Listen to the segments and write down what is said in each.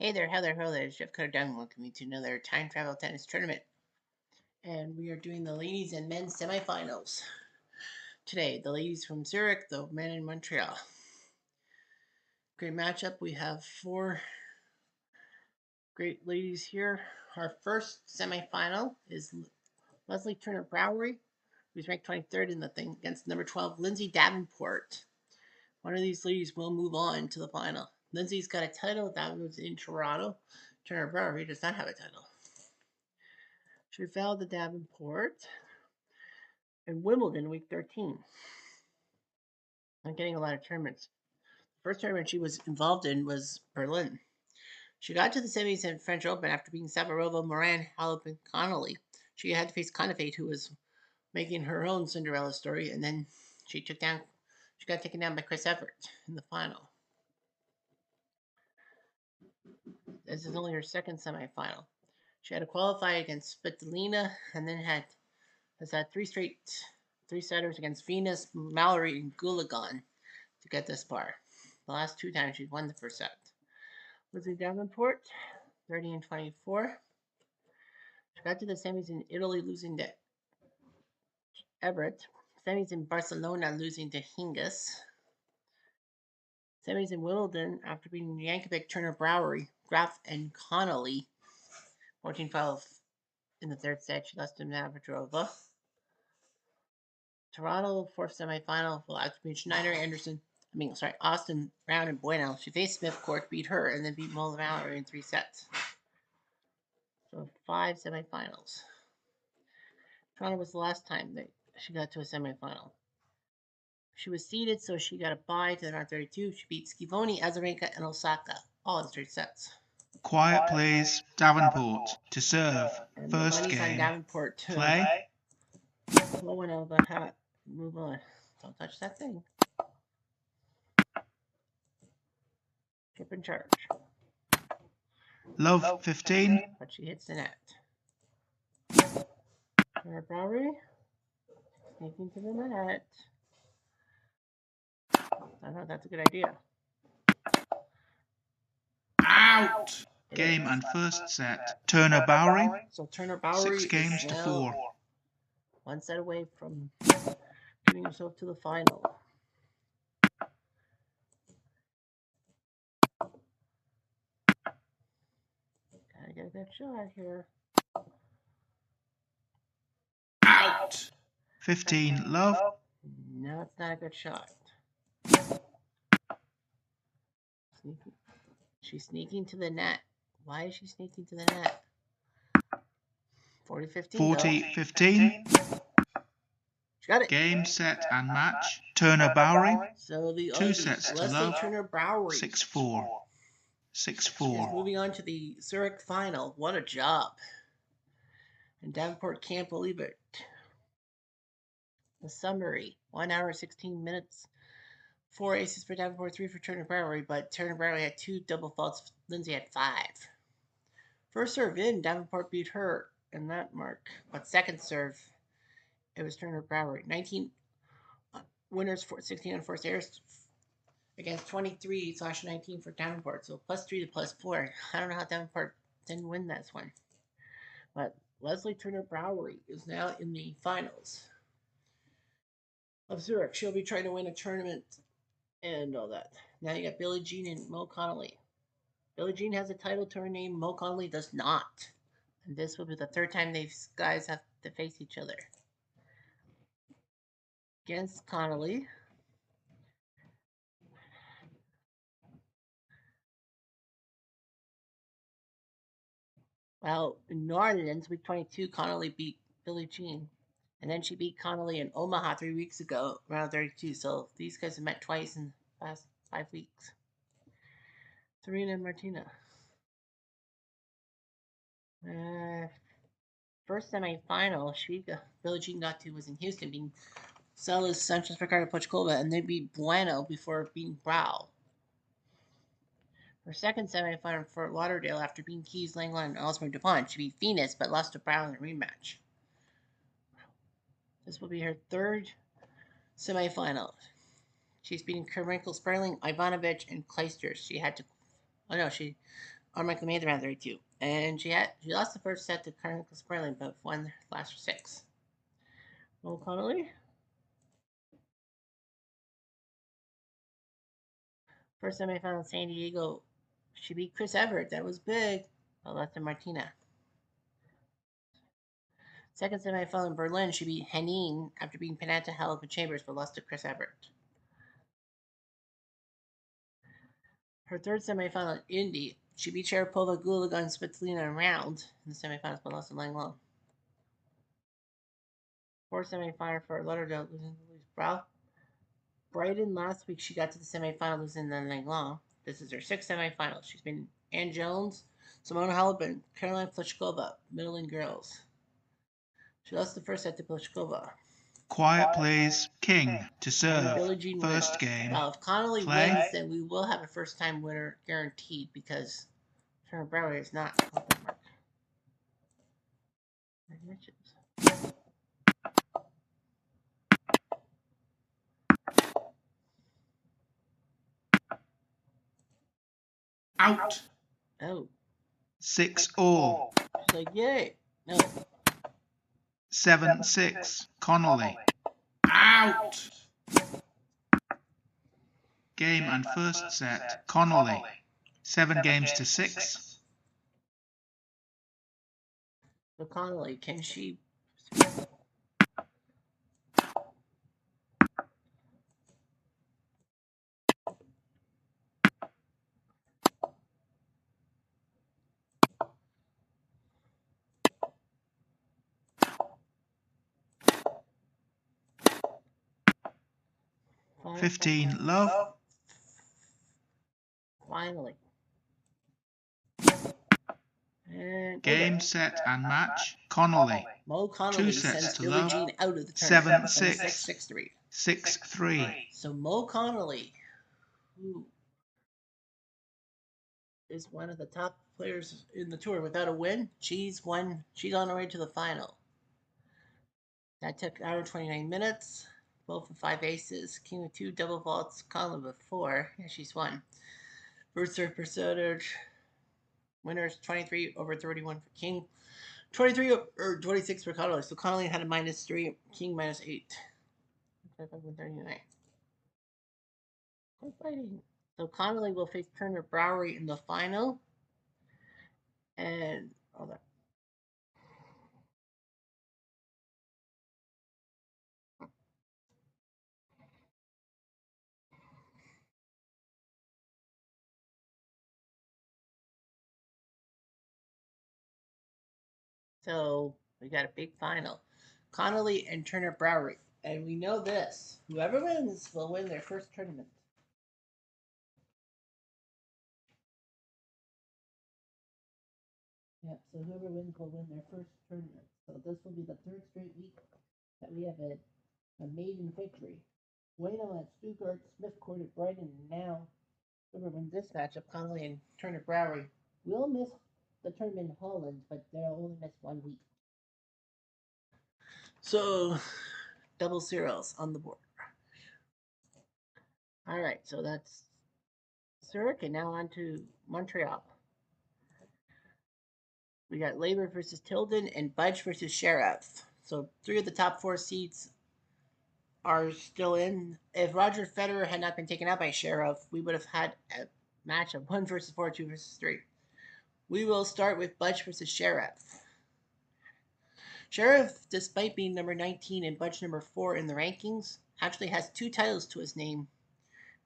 Hey there, Heather, hello there, Jeff Cutter Dunn. Welcome you to another time travel tennis tournament. And we are doing the ladies and men's semifinals. Today, the ladies from Zurich, the men in Montreal. Great matchup. We have four great ladies here. Our first semifinal is Leslie Turner Browery, who's ranked 23rd in the thing, against number 12, Lindsay Davenport. One of these ladies will move on to the final. Lindsay's got a title that was in Toronto. Turner Browery does not have a title. She fell to Davenport in Wimbledon week 13. I'm getting a lot of tournaments. The first tournament she was involved in was Berlin. She got to the semis in French Open after beating Savarova, Moran, Halep, and Connolly. She had to face Konopate, who was making her own Cinderella story, and then she got taken down by Chris Evert in the final. This is only her second semifinal. She had to qualify against Svitolina and then has had three setters against Venus, Mallory, and Goolagong to get this far. The last two times she's won the first set. Lizzie Davenport, 30 and 24. She got to the semis in Italy, losing to Everett. Semis in Barcelona, losing to Hingis. Semis in Wimbledon after beating Jankovic, Turner, Browery, Graf, and Connolly. 14-12 in the third set. She lost to Navratilova. Toronto, fourth semifinal. Will actually be Schneider, Austin, Brown, and Bueno. She faced Smith Court, beat her, and then beat Mola Mallory in 3 sets. So 5 semifinals. Toronto was the last time that she got to a semifinal. She was seeded, so she got a bye to the round 32. She beat Schivoni, Azarenka, and Osaka, all in 3 sets. Quiet, please. Davenport to serve. And First the money's game. on Davenport to Play. blow one out of the hat. Move on. Don't touch that thing. Chip in charge. Love 15. But she hits the net. Turner Browery sneaking to the net. I know that's a good idea. Out. Game and first set. Turner Browery. So Turner Browery 6 games to 4. One set away from getting herself to the final. Gotta get a good shot here. Out. 15 love. No, it's not a good shot. She's sneaking to the net. Why is she sneaking to the net? 40-15. 40-15. She got it. Game, set, and match. Turner Browery. So the 2 sets to Leslie love. Turner Browery. 6-4. 6-4. Moving on to the Zurich final. What a job. And Davenport can't believe it. The summary. 1 hour, 16 minutes. 4 aces for Davenport, 3 for Turner Browery, but Turner Browery had 2 double faults. Lindsay had 5. First serve in, Davenport beat her in that mark. But second serve, it was Turner Browery. 19 winners for 16 on forced errors against 23/19 for Davenport. So +3 to +4. I don't know how Davenport didn't win this one. But Leslie Turner Browery is now in the finals of Zurich. She'll be trying to win a tournament and all that. Now you got Billie Jean and Mo Connolly. Billie Jean has a title to her name. Mo Connolly does not. And this will be the third time these guys have to face each other. Against Connolly. Well, in New Orleans, week 22, Connolly beat Billie Jean. And then she beat Connolly in Omaha 3 weeks ago, round 32. So these guys have met twice in the past 5 weeks. Serena and Martina. First semifinal, Billie Jean got to was in Houston, being Celis, Sanchez, Ricardo, Pochkova, and they beat Bueno before beating Brau. Her second semifinal in Fort Lauderdale after beating Keys, Langland, and Osmer DuPont. She beat Venus, but lost to Brau in a rematch. This will be her third semifinal. She's beating Kirilenko, Sperling, Ivanovic, and Clijsters. She or Michael made the round 32. And she lost the first set to Carmichael Sperling, but won the last 6. Mo Connolly. First semifinal in San Diego, she beat Chris Evert. That was big. But lost to Martina. Second semifinal in Berlin, she beat Henin after beating Panetta, Halep, and Chambers, but lost to Chris Evert. Her third semifinal in Indy, she beat Sharapova, Gulaga, and Svitolina in round in the semifinals, but lost to Lang Long. Fourth semifinal for Lauderdale, losing to Louise Brough. Brighton last week, she got to the semifinal, losing to Lang Long. This is her sixth semifinal. She's been Ann Jones, Simona Halep, and Caroline Pliskova, middle and girls. She lost the first set to Pliskova. Quiet please. King to serve. Billie Jean First wins. game. Now, if Connolly Play. wins, then we will have a first-time winner guaranteed because Turner Brower is not. Out. Oh. 6-all. She's like, yay. No. 7-6. Connolly. Out. Game and first set. Connolly. 7 games to 6. So Connolly, can she? Fine. 15 love. Finally. And Game, set and match. Connolly. Mo Connolly 2 sets sends to Billie love. Jean out of the tournament. 7-6. 6-3. 6-3. So Mo Connolly, who is one of the top players in the tour without a win, she's won. She's on her way to the final. That took an hour and 29 minutes. Both with 5 aces. King with 2 double vaults. Connolly with 4. Yeah, she's won. First serve percentage. Winners 23 over 31 for King. 23 or 26 for Connolly. So Connolly had a -3. King -8. 39. Quite fighting. So Connolly will face Turner Browery in the final. And all that. So we got a big final. Connolly and Turner Browery. And we know this. Whoever wins will win their first tournament. Yeah, so whoever wins will win their first tournament. So this will be the third straight week that we have a maiden victory. Bueno at Stuttgart, Smith Court at Brighton, and now whoever wins this matchup, Connolly and Turner Browery, will miss the tournament in Holland, but they'll only miss 1 week. So double zeros on the board. All right, so that's Zurich, and now on to Montreal. We got Labor versus Tilden and Budge versus Sheriff. So 3 of the top 4 seeds are still in. If Roger Federer had not been taken out by Sheriff, we would have had a match of 1 versus 4, 2 versus 3. We will start with Budge versus Sheriff. Sheriff, despite being number 19 and Budge number 4 in the rankings, actually has 2 titles to his name.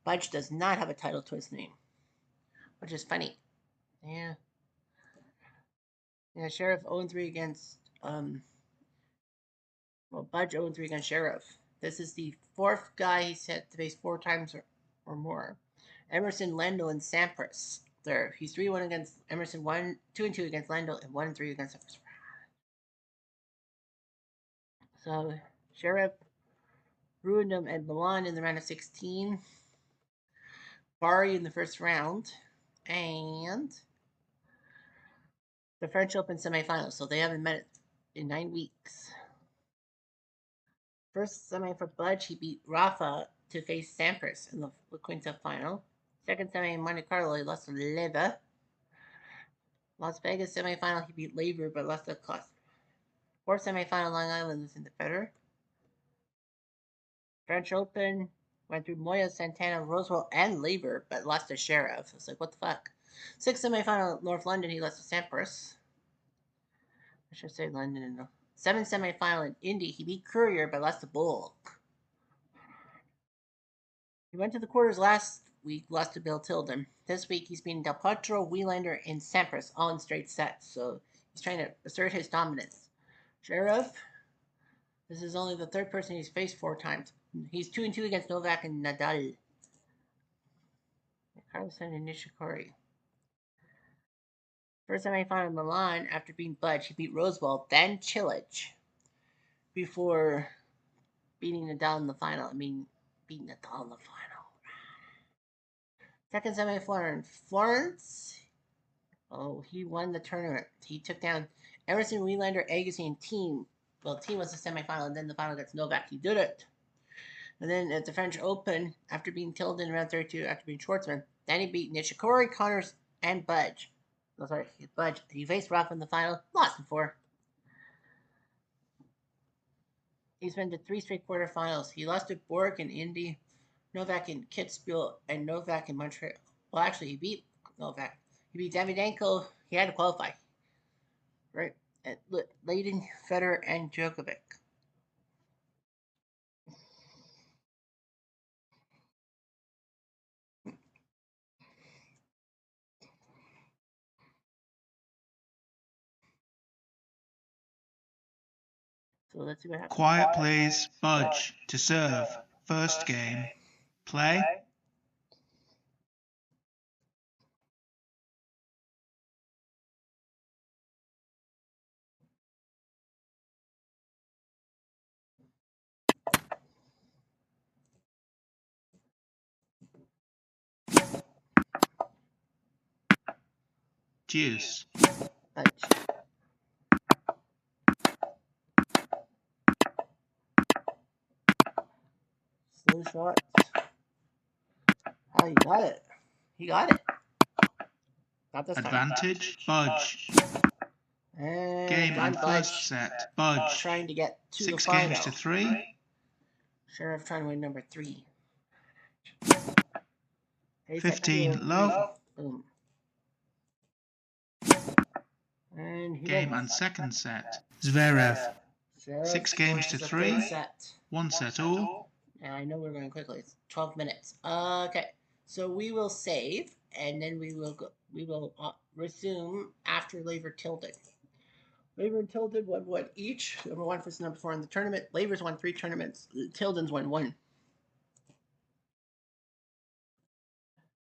Budge does not have a title to his name, which is funny. Yeah. Yeah, Sheriff 0-3 against, Budge 0-3 against Sheriff. This is the 4th guy he's had to face 4 times or more. Emerson, Lendl, and Sampras. There, he's 3-1 against Emerson, 2-2 against Lendl, and 1-3 against Sampras. So Sheriff ruined him at Milan in the round of 16. Bari in the first round, and the French Open semifinals. So they haven't met in 9 weeks. First semi for Budge, he beat Rafa to face Sampras in the quintet final. Second semi in Monte Carlo, he lost to Leva. Las Vegas semifinal, he beat Laver but lost the class. Fourth semifinal, Long Island is in the Federer. French Open went through Moya, Santana, Rosewell, and Laver but lost to Sheriff. It's like, what the fuck? Sixth semifinal, North London, he lost to Sampras. I should say London. Seventh semifinal in Indy, he beat Courier but lost to Bulk. He went to the quarters last week, lost to Bill Tilden. This week he's beaten Del Potro, Wielander, and Sampras all in straight sets. So he's trying to assert his dominance. Sheriff, this is only the third person he's faced 4 times. He's 2-2 against Novak and Nadal. Carlsen and Nishikori. First semifinal in Milan, after beating Budge, he beat Rosewell, then Cilic, before beating Nadal in the final. Beating Nadal in the final. Second semifinal in Florence. Oh, he won the tournament. He took down Emerson, Wielander, Agassi, and Thiem. Well, Thiem was the semifinal, and then the final against Novak. He did it. And then at the French Open, after beating Tilden in round 32, after beating Schwartzman, then he beat Nishikori, Connors, and Budge. No, sorry, Budge. He faced Rafa in the final, lost in 4. He's been to 3 straight quarterfinals. He lost to Borg in Indy, Novak in Kitzbühel, and Novak in Montreal. Well, actually, he beat Novak. He beat Davydenko. He had to qualify. Right? At Layden, Federer, and Djokovic. So let's see what happens. Quiet please. Budge to serve. First game. Play. Juice. Budge. Slow shots. Oh, he got it. He got it. Not this time. Advantage. Budge. And Game John and Budge first set. Budge. trying to get to 6 the final. games to 3. Sheriff trying to win number 3. 15 love. Boom. And he Game wins. and second set. Zverev. Sheriff 6 games to wins the 3. third set. 1 set all. And I know we're going quickly. It's 12 minutes. Okay, so we will save, and then we will go. We will resume after Laver Tilden. Laver and Tilden won what each? Number 1 versus number 4 in the tournament. Laver's won 3 tournaments. Tilden's won 1.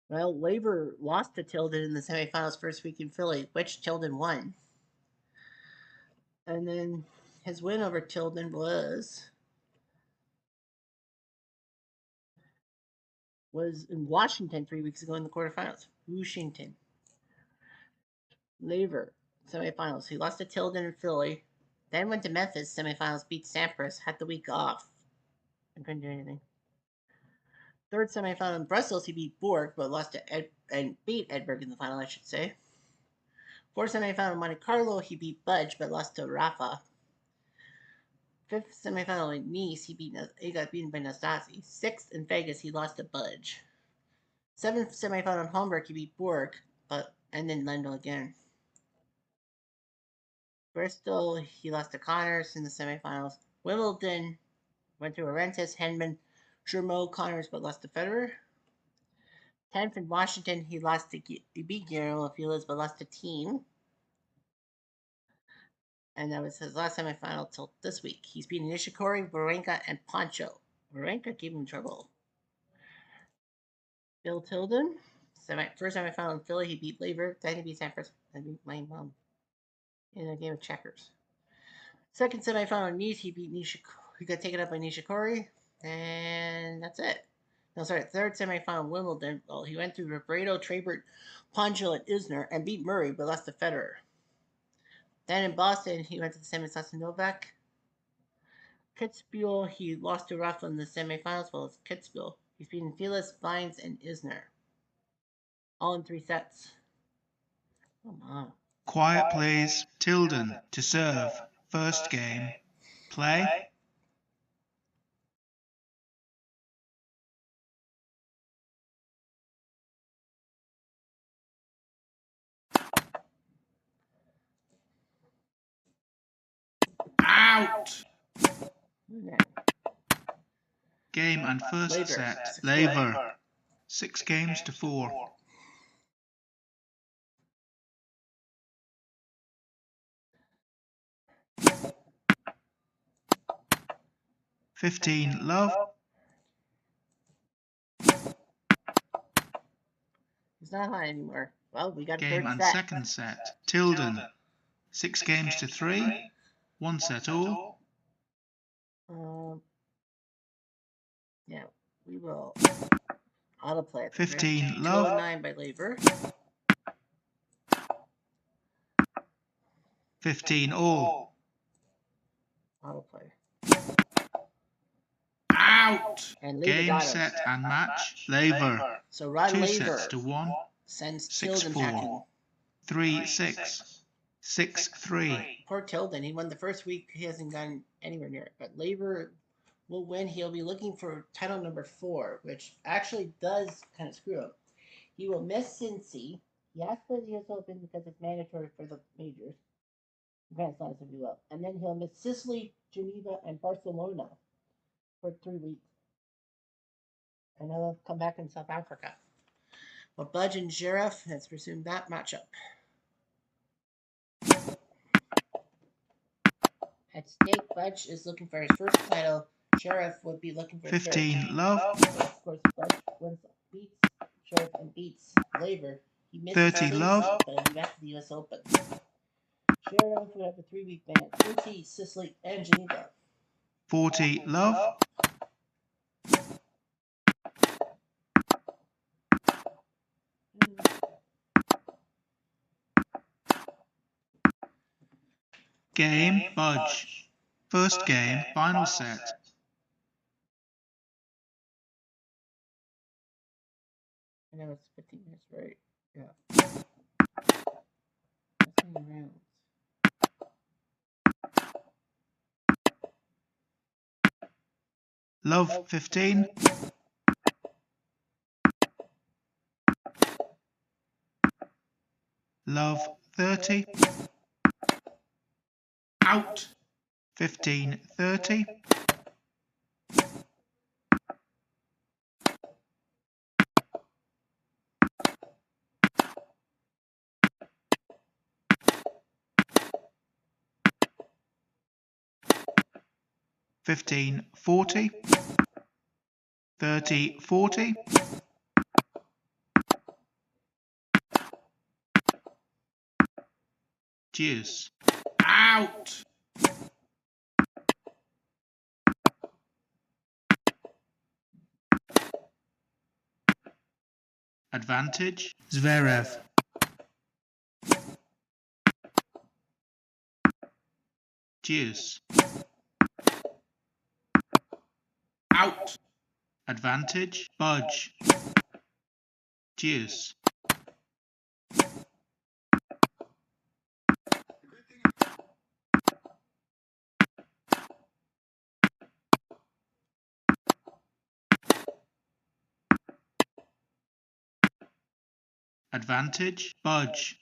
Well, Laver lost to Tilden in the semifinals first week in Philly, which Tilden won. And then his win over Tilden was in Washington 3 weeks ago in the quarterfinals. Washington. Laver, semifinals. He lost to Tilden in Philly. Then went to Memphis, semifinals, beat Sampras, had the week off. I couldn't do anything. Third semifinal in Brussels, he beat Borg, but lost to beat Edberg in the final, I should say. Fourth semifinal in Monte Carlo, he beat Budge, but lost to Rafa. Fifth semifinal in Nice, he got beaten by Nastasi. Sixth in Vegas, he lost to Budge. Seventh semifinal in Hamburg, he beat Borg, and then Lendl again. Bristol, he lost to Connors in the semifinals. Wimbledon went through Arentis, Henman, Germo, Connors, but lost to Federer. 10th in Washington, he beat Guillermo Feliz, but lost to Thiem. And that was his last semifinal till this week. He's beaten Nishikori, Wawrinka, and Pancho. Wawrinka gave him trouble. Bill Tilden, first semifinal in Philly, he beat Laver. Then he beat Sampras. Then he beat my mom in a game of checkers. Second semifinal in Nice, he beat Nishikori. He got taken up by Nishikori. And that's it. No, sorry, third semifinal Wimbledon. Well, he went through Robredo, Trabert, Poncho, and Isner and beat Murray, but lost to Federer. Then in Boston, he went to the semifinals to Novak. Kitzbühel, he lost to Rafa in the semifinals, well as Kitzbühel. He's beaten Feliz, Vines, and Isner. All in 3 sets. Come on. Quiet please. Tilden to serve. First game. Play. Out! Game and first Laver. set. Laver. 6 games to 4. $15 love. It's not high anymore. Well, we got a Game third and set. second set. Tilden. 6 games to 3. 1 set all. Yeah, we will autoplay it. 15 love. 209 by Laver. 15 all. Autoplay. Out! And Laver Game, got him. set and match. Laver. So Rod 2 Laver sets to 1. sends 6 Tilden 4. packing. 3 6. 6 3. Poor Tilden. He won the first week. He hasn't gone anywhere near it. But Laver will win. He'll be looking for title number 4, which actually does kind of screw him. He will miss Cincy. He has to play the US Open because it's mandatory for the majors. Grand Slams, if you will. And then he'll miss Sicily, Geneva, and Barcelona for 3 weeks. And he'll come back in South Africa. Well, Budge and Sheriff, let's resume that matchup. At stake, Budge is looking for his first title. Sheriff would be looking for 15 third. love. Of course, Budge beats Sheriff and beats Laver. He misses 30 Cincy, love. but he'll be back to the US Open. Sheriff would have a 3-week ban. Cincy, Sicily, and Geneva. 40 love. Game, Budge. First game, final set. I know it's 15 minutes, right? Yeah. That's many rounds. Love 15. Love 30. Out. 15 30. $15 40. 30 40. Deuce. Out. Advantage. Zverev. Deuce. Out. Advantage. Budge. Deuce. Advantage. Budge.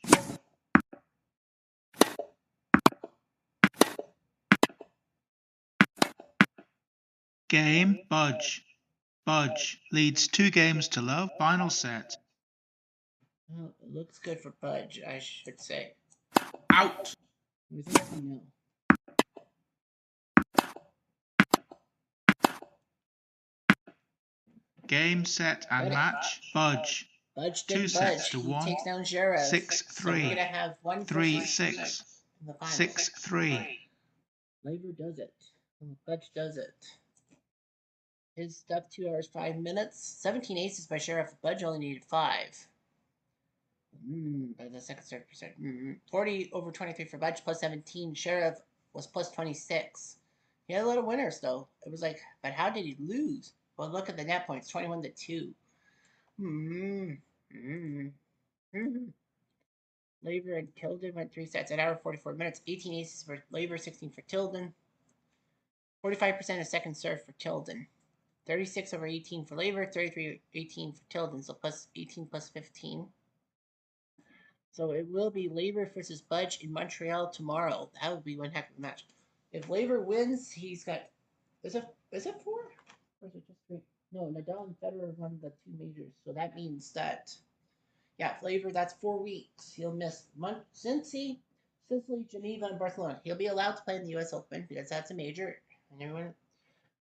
Game. Budge. Budge leads 2 games to love. Final set. Well, it looks good for Budge, I should say. Out. Who's this? No. Game, set and match. Budge. Budge 2 did sets Budge. to He 1. takes down Sheriff. 6 So we're 3. gonna have 1 3 person 6. in the final. 6 3. Laver does it. Budge does it. His stuff 2 hours 5 minutes. 17 aces by Sheriff. Budge only needed 5. By the second third percent. 40 over 23 for Budge plus 17. Sheriff was plus 26. He had a lot of winners though. It was like, but how did he lose? Well, look at the net points, 21 to 2. Laver and Tilden went 3 sets at hour 44 minutes. 18 aces for Laver, 16 for Tilden. 45% of second serve for Tilden. 36 over 18 for Laver, 33 18 for Tilden. So plus 18 plus 15. So it will be Laver versus Budge in Montreal tomorrow. That would be one heck of a match. If Laver wins, he's got is it 4? Or is it just 3? No, Nadal and Federer won the 2 majors. So that means that yeah, Laver, that's 4 weeks. He'll miss Cincy, Sicily, Geneva, and Barcelona. He'll be allowed to play in the US Open because that's a major and everyone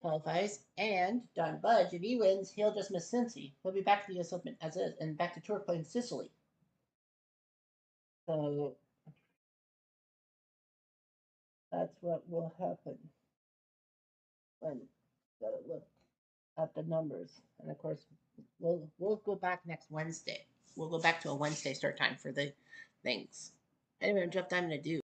qualifies. And Don Budge, if he wins, he'll just miss Cincy. He'll be back to the US Open as is and back to tour playing Sicily. So that's what will happen when gotta look at the numbers. And of course, we'll go back next Wednesday. We'll go back to a Wednesday start time for the things. Anyway, Jeff, I'm gonna do.